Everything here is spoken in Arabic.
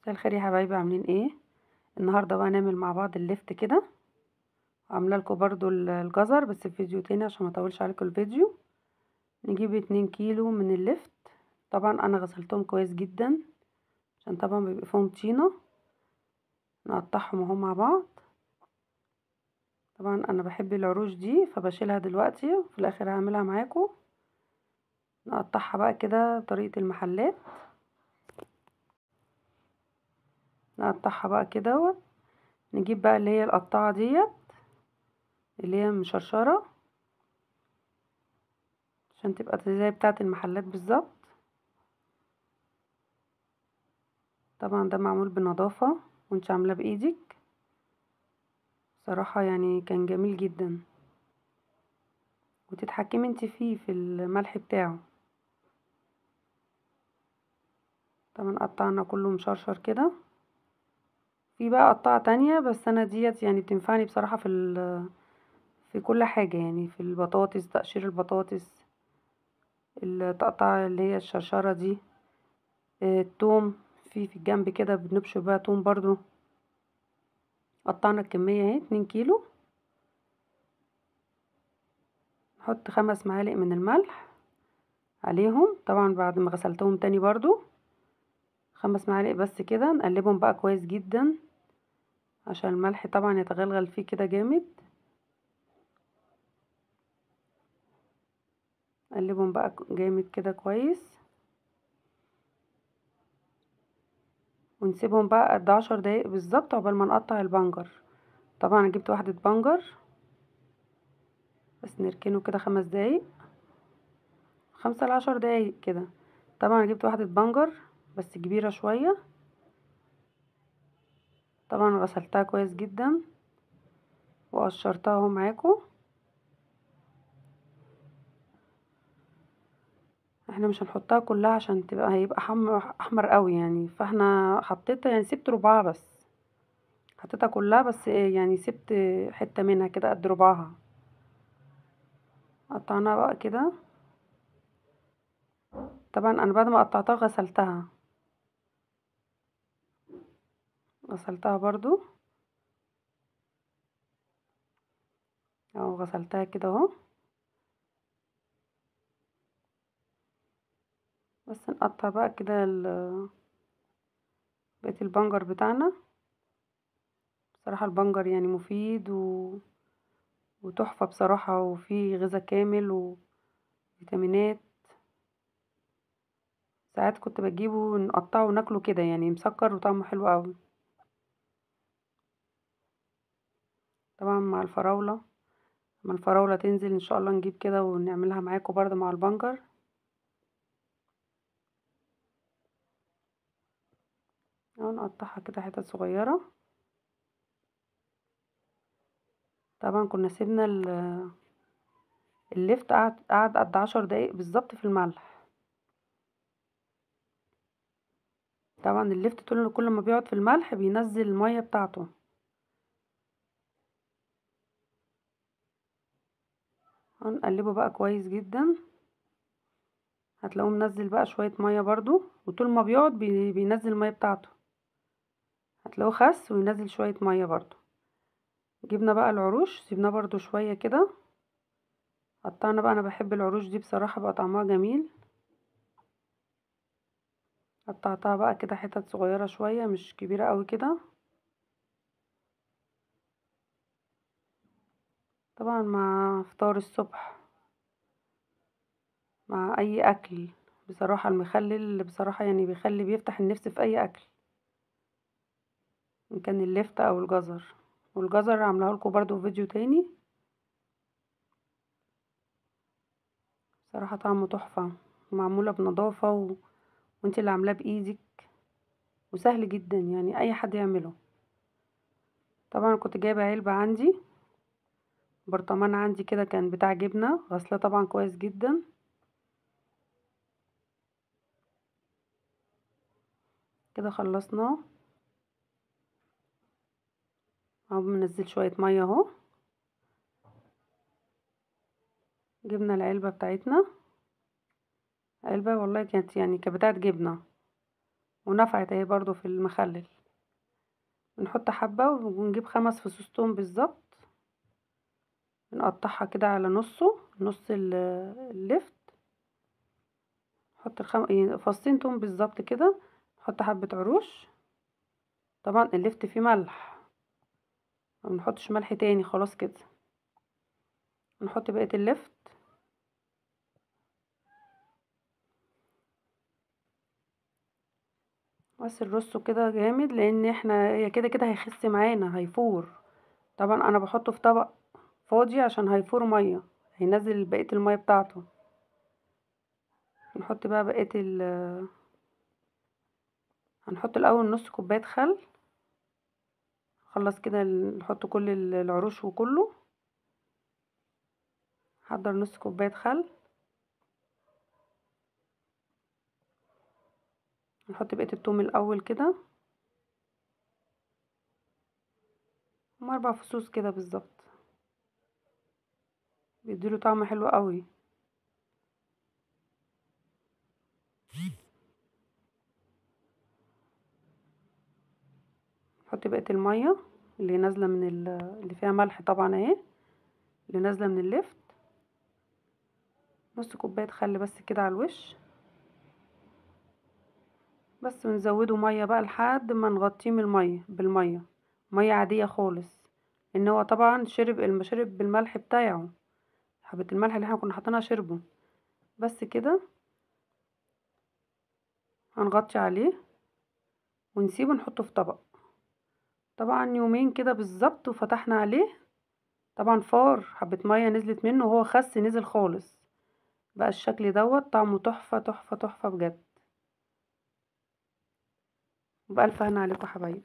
مساء الخير يا حبايبي، عاملين ايه؟ النهارده بقى نعمل مع بعض اللفت كده. عامله لكم برضو الجزر بس في فيديو تاني عشان ما اطولش عليكم الفيديو. نجيب 2 كيلو من اللفت. طبعا انا غسلتهم كويس جدا عشان طبعا بيبقى فيهم طينه. نقطعهم اهو مع بعض. طبعا انا بحب العروش دي فبشيلها دلوقتي وفي الاخر هعملها معاكم. نقطعها بقى كده بطريقه المحلات. نقطعها بقى كده. نجيب بقى اللي هي القطاعه ديت اللي هي مشرشره عشان تبقى زي بتاعه المحلات بالظبط. طبعا ده معمول بنظافة وانت عاملاه بايدك. صراحة يعني كان جميل جدا، وتتحكمي انت فيه في الملح بتاعه. طبعا قطعنا كله مشرشر كده. في بقى قطعة تانية بس انا ديت يعني بتنفعني بصراحة في كل حاجة، يعني في البطاطس، تقشير البطاطس، التقطع اللي هي الشرشرة دي. التوم في الجنب كده بنبشر بقى توم برضو. قطعنا الكمية اهي 2 كيلو. نحط 5 معالق من الملح عليهم طبعا بعد ما غسلتهم تاني برضو. 5 معالق بس كده. نقلبهم بقى كويس جدا عشان الملح طبعا يتغلغل فيه كده جامد. نقلبهم بقى جامد كده كويس، ونسيبهم بقى قد 10 دقايق بالظبط عقبال ما نقطع البنجر. طبعا انا جبت واحدة بنجر بس نركنه كده 5 دقايق، 5 ل10 دقايق كده. طبعا انا جبت واحدة بنجر بس كبيرة شوية. طبعا غسلتها كويس جدا وقشرتها اهو معاكم. احنا مش هنحطها كلها عشان هيبقى احمر قوي يعني، فاحنا حطيتها يعني سبت ربعها بس. حطيتها كلها بس يعني سبت حتة منها كده قد ربعها. قطعناها بقى كده. طبعا انا بعد ما قطعتها غسلتها برضو. او غسلتها كده اهو. بس نقطع بقى كده بقية البنجر بتاعنا. بصراحة البنجر يعني مفيد وتحفة بصراحة، وفيه غذاء كامل وفيتامينات. ساعات كنت بجيبه نقطعه وناكله كده يعني مسكر وطعمه حلو قوي. طبعا مع الفراولة، لما الفراولة تنزل ان شاء الله نجيب كده ونعملها معاكم برضه مع البنجر. اهو نقطعها كده حتت صغيرة. طبعا كنا سيبنا اللفت قعد قد 10 دقايق بالظبط في الملح. طبعا اللفت كل ما بيقعد في الملح بينزل المية بتاعته. هنقلبه بقى كويس جدا. هتلاقوه منزل بقى شوية مية برضو، وطول ما بيقعد بينزل المية بتاعته. هتلاقوه خس وينزل شوية مية برضو. جبنا بقى العروش سيبناه برضو شوية كده. قطعنا بقى، انا بحب العروش دي بصراحة بقى طعمها جميل. قطعتها بقى كده حتت صغيرة شوية مش كبيرة قوي كده. طبعا مع فطار الصبح، مع اي اكل. بصراحة المخلل بصراحة يعني بيفتح النفس في اي اكل، ان كان اللفت او الجزر. والجزر عاملاه لكم برضو في فيديو تاني. بصراحة طعمه تحفة، معمولة بنظافة وانت اللي عاملاه بايدك، وسهل جدا يعني اي حد يعمله. طبعا كنت جايبة علبة عندي، برطمان عندي كده كان بتاع جبنة غسلاه طبعا كويس جدا. كده خلصناه. اهو بننزل شوية مية اهو. جبنا العلبة بتاعتنا. علبة والله كانت يعني كانت بتاعت جبنة. ونفعت اهي برضو في المخلل. بنحط حبة ونجيب 5 فصوص توم بالظبط، بنقطعها كده على نص اللفت. نحط فصين توم بالظبط كده. نحط حبة عروش. طبعا اللفت فيه ملح، ما بنحطش ملح تاني، خلاص كده. نحط بقية اللفت. بس نرصه كده جامد، لان احنا هي كده كده هيخس معانا، هيفور. طبعا انا بحطه في طبق فاضي عشان هيفور ميه، هينزل بقية الميه بتاعته. نحط بقى بقية هنحط الاول نص كوباية خل. خلص كده نحط كل العروش وكله. حضر نص كوباية خل. نحط بقية التوم الاول كده، هم 4 فصوص كده بالظبط، بيديله طعم حلو قوي. نحط بقية المية اللي نازلة من اللي فيها ملح طبعا اهي، اللي نازلة من اللفت. نص كوباية خل بس كده على الوش بس، ونزوده مية بقى لحد ما نغطيه من المية بالمية، مية عادية خالص، ان هو طبعا شرب بالملح بتاعه، حبة الملح اللي احنا كنا حاطينها شربه. بس كده هنغطي عليه ونسيبه، نحطه في طبق. طبعا يومين كده بالظبط وفتحنا عليه، طبعا فار، حبة مية نزلت منه وهو خس، نزل خالص بقى الشكل دوت. طعمه تحفة تحفة تحفة بجد. بألف هنا عليكم حبايبي.